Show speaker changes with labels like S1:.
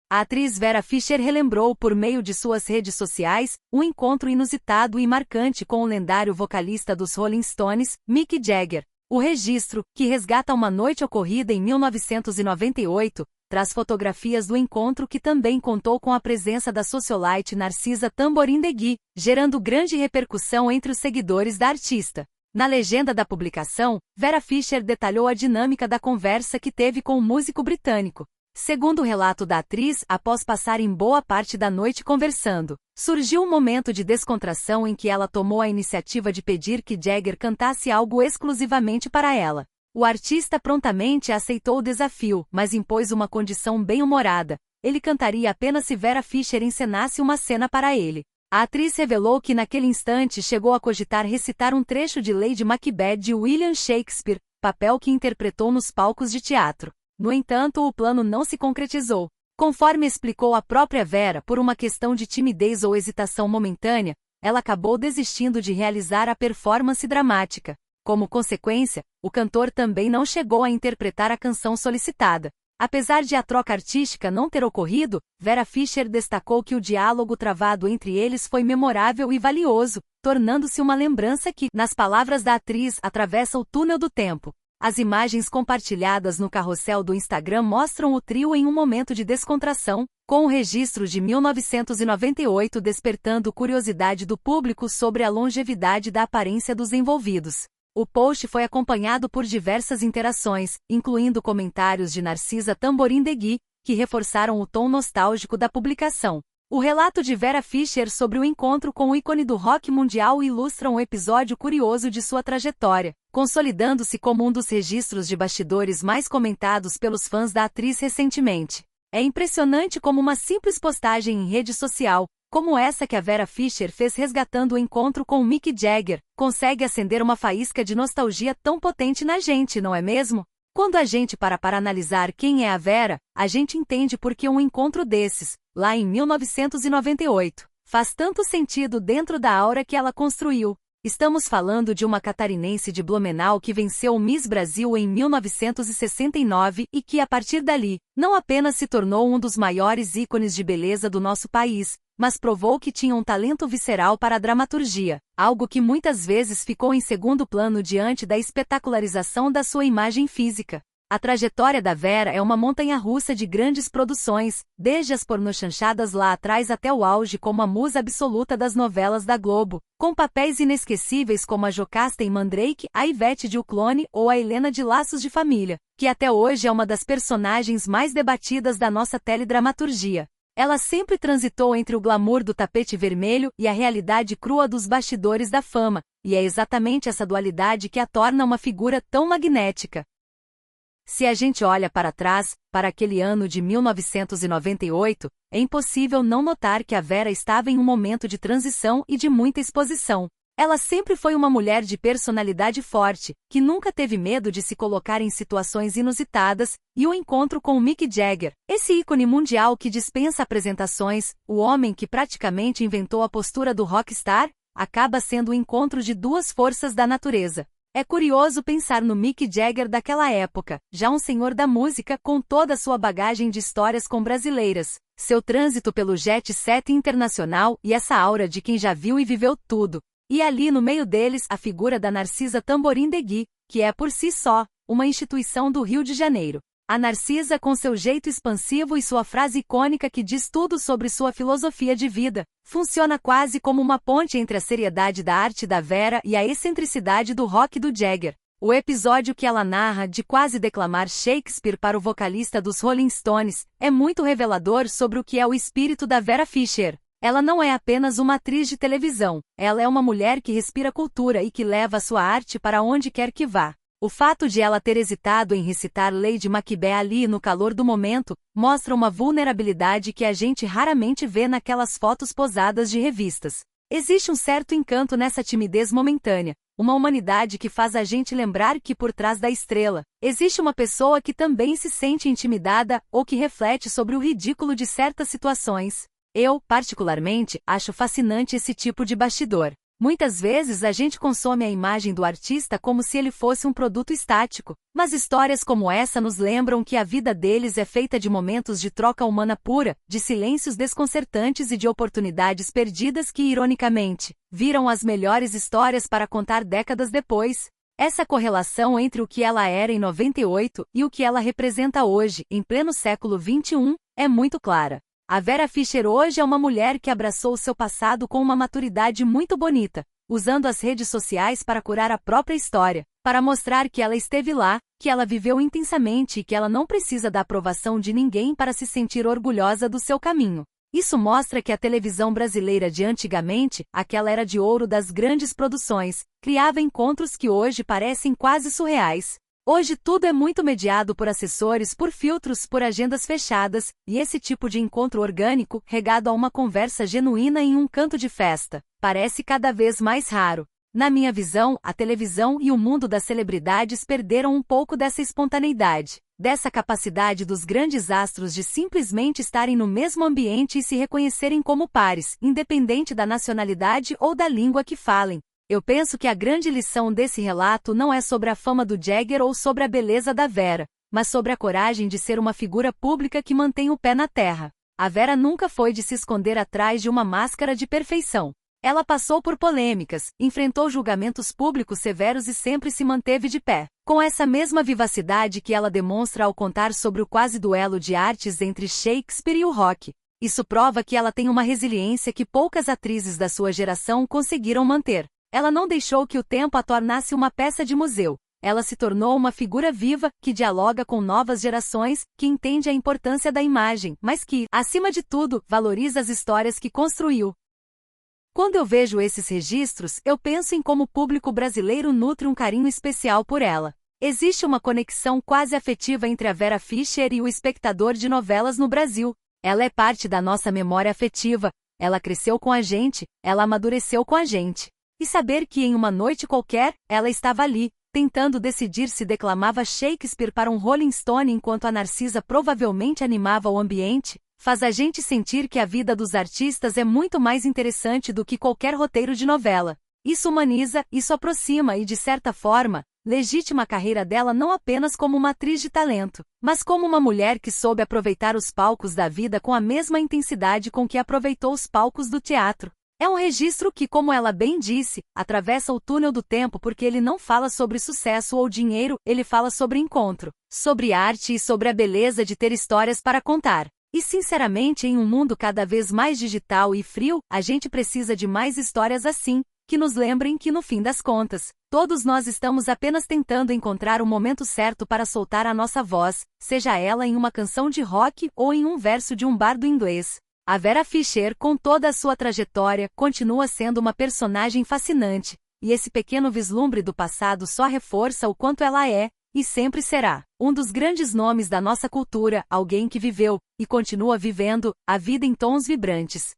S1: A atriz Vera Fischer relembrou por meio de suas redes sociais um encontro inusitado e marcante com o lendário vocalista dos Rolling Stones, Mick Jagger. O registro, que resgata uma noite ocorrida em 1998, traz fotografias do encontro que também contou com a presença da socialite Narcisa Tamborindegui, gerando grande repercussão entre os seguidores da artista. Na legenda da publicação, Vera Fischer detalhou a dinâmica da conversa que teve com o músico britânico. Segundo o relato da atriz, após passarem boa parte da noite conversando, surgiu um momento de descontração em que ela tomou a iniciativa de pedir que Jagger cantasse algo exclusivamente para ela. O artista prontamente aceitou o desafio, mas impôs uma condição bem-humorada: ele cantaria apenas se Vera Fischer encenasse uma cena para ele. A atriz revelou que naquele instante chegou a cogitar recitar um trecho de Lady Macbeth de William Shakespeare, papel que interpretou nos palcos de teatro. No entanto, o plano não se concretizou. Conforme explicou a própria Vera, por uma questão de timidez ou hesitação momentânea, ela acabou desistindo de realizar a performance dramática. Como consequência, o cantor também não chegou a interpretar a canção solicitada. Apesar de a troca artística não ter ocorrido, Vera Fischer destacou que o diálogo travado entre eles foi memorável e valioso, tornando-se uma lembrança que, nas palavras da atriz, atravessa o túnel do tempo. As imagens compartilhadas no carrossel do Instagram mostram o trio em um momento de descontração, com o registro de 1998 despertando curiosidade do público sobre a longevidade da aparência dos envolvidos. O post foi acompanhado por diversas interações, incluindo comentários de Narcisa Tamborindegui, que reforçaram o tom nostálgico da publicação. O relato de Vera Fischer sobre o encontro com o ícone do rock mundial ilustra um episódio curioso de sua trajetória, consolidando-se como um dos registros de bastidores mais comentados pelos fãs da atriz recentemente. É impressionante como uma simples postagem em rede social, como essa que a Vera Fischer fez resgatando o encontro com Mick Jagger, consegue acender uma faísca de nostalgia tão potente na gente, não é mesmo? Quando a gente para analisar quem é a Vera, a gente entende por que um encontro desses, lá em 1998, faz tanto sentido dentro da aura que ela construiu. Estamos falando de uma catarinense de Blumenau que venceu o Miss Brasil em 1969 e que, a partir dali, não apenas se tornou um dos maiores ícones de beleza do nosso país, mas provou que tinha um talento visceral para a dramaturgia, algo que muitas vezes ficou em segundo plano diante da espetacularização da sua imagem física. A trajetória da Vera é uma montanha-russa de grandes produções, desde as pornochanchadas lá atrás até o auge como a musa absoluta das novelas da Globo, com papéis inesquecíveis como a Jocasta em Mandrake, a Ivete de O Clone ou a Helena de Laços de Família, que até hoje é uma das personagens mais debatidas da nossa teledramaturgia. Ela sempre transitou entre o glamour do tapete vermelho e a realidade crua dos bastidores da fama, e é exatamente essa dualidade que a torna uma figura tão magnética. Se a gente olha para trás, para aquele ano de 1998, é impossível não notar que a Vera estava em um momento de transição e de muita exposição. Ela sempre foi uma mulher de personalidade forte, que nunca teve medo de se colocar em situações inusitadas, e o encontro com o Mick Jagger, esse ícone mundial que dispensa apresentações, o homem que praticamente inventou a postura do rockstar, acaba sendo o encontro de duas forças da natureza. É curioso pensar no Mick Jagger daquela época, já um senhor da música com toda a sua bagagem de histórias com brasileiras, seu trânsito pelo jet set internacional e essa aura de quem já viu e viveu tudo. E ali no meio deles a figura da Narcisa Tamborindegui, que é por si só, uma instituição do Rio de Janeiro. A Narcisa com seu jeito expansivo e sua frase icônica que diz tudo sobre sua filosofia de vida, funciona quase como uma ponte entre a seriedade da arte da Vera e a excentricidade do rock do Jagger. O episódio que ela narra de quase declamar Shakespeare para o vocalista dos Rolling Stones é muito revelador sobre o que é o espírito da Vera Fischer. Ela não é apenas uma atriz de televisão, ela é uma mulher que respira cultura e que leva a sua arte para onde quer que vá. O fato de ela ter hesitado em recitar Lady Macbeth ali no calor do momento, mostra uma vulnerabilidade que a gente raramente vê naquelas fotos posadas de revistas. Existe um certo encanto nessa timidez momentânea, uma humanidade que faz a gente lembrar que por trás da estrela, existe uma pessoa que também se sente intimidada ou que reflete sobre o ridículo de certas situações. Eu, particularmente, acho fascinante esse tipo de bastidor. Muitas vezes a gente consome a imagem do artista como se ele fosse um produto estático, mas histórias como essa nos lembram que a vida deles é feita de momentos de troca humana pura, de silêncios desconcertantes e de oportunidades perdidas que, ironicamente, viram as melhores histórias para contar décadas depois. Essa correlação entre o que ela era em 98 e o que ela representa hoje, em pleno século XXI, é muito clara. A Vera Fischer hoje é uma mulher que abraçou seu passado com uma maturidade muito bonita, usando as redes sociais para curar a própria história, para mostrar que ela esteve lá, que ela viveu intensamente e que ela não precisa da aprovação de ninguém para se sentir orgulhosa do seu caminho. Isso mostra que a televisão brasileira de antigamente, aquela era de ouro das grandes produções, criava encontros que hoje parecem quase surreais. Hoje tudo é muito mediado por assessores, por filtros, por agendas fechadas, e esse tipo de encontro orgânico, regado a uma conversa genuína em um canto de festa, parece cada vez mais raro. Na minha visão, a televisão e o mundo das celebridades perderam um pouco dessa espontaneidade, dessa capacidade dos grandes astros de simplesmente estarem no mesmo ambiente e se reconhecerem como pares, independente da nacionalidade ou da língua que falem. Eu penso que a grande lição desse relato não é sobre a fama do Jagger ou sobre a beleza da Vera, mas sobre a coragem de ser uma figura pública que mantém o pé na terra. A Vera nunca foi de se esconder atrás de uma máscara de perfeição. Ela passou por polêmicas, enfrentou julgamentos públicos severos e sempre se manteve de pé, com essa mesma vivacidade que ela demonstra ao contar sobre o quase duelo de artes entre Shakespeare e o rock. Isso prova que ela tem uma resiliência que poucas atrizes da sua geração conseguiram manter. Ela não deixou que o tempo a tornasse uma peça de museu. Ela se tornou uma figura viva, que dialoga com novas gerações, que entende a importância da imagem, mas que, acima de tudo, valoriza as histórias que construiu. Quando eu vejo esses registros, eu penso em como o público brasileiro nutre um carinho especial por ela. Existe uma conexão quase afetiva entre a Vera Fischer e o espectador de novelas no Brasil. Ela é parte da nossa memória afetiva, ela cresceu com a gente, ela amadureceu com a gente. E saber que em uma noite qualquer, ela estava ali, tentando decidir se declamava Shakespeare para um Rolling Stone enquanto a Narcisa provavelmente animava o ambiente, faz a gente sentir que a vida dos artistas é muito mais interessante do que qualquer roteiro de novela. Isso humaniza, isso aproxima e, de certa forma, legitima a carreira dela não apenas como uma atriz de talento, mas como uma mulher que soube aproveitar os palcos da vida com a mesma intensidade com que aproveitou os palcos do teatro. É um registro que, como ela bem disse, atravessa o túnel do tempo porque ele não fala sobre sucesso ou dinheiro, ele fala sobre encontro, sobre arte e sobre a beleza de ter histórias para contar. E sinceramente, em um mundo cada vez mais digital e frio, a gente precisa de mais histórias assim, que nos lembrem que no fim das contas, todos nós estamos apenas tentando encontrar o momento certo para soltar a nossa voz, seja ela em uma canção de rock ou em um verso de um bardo inglês. A Vera Fischer, com toda a sua trajetória, continua sendo uma personagem fascinante, e esse pequeno vislumbre do passado só reforça o quanto ela é, e sempre será, um dos grandes nomes da nossa cultura, alguém que viveu, e continua vivendo, a vida em tons vibrantes.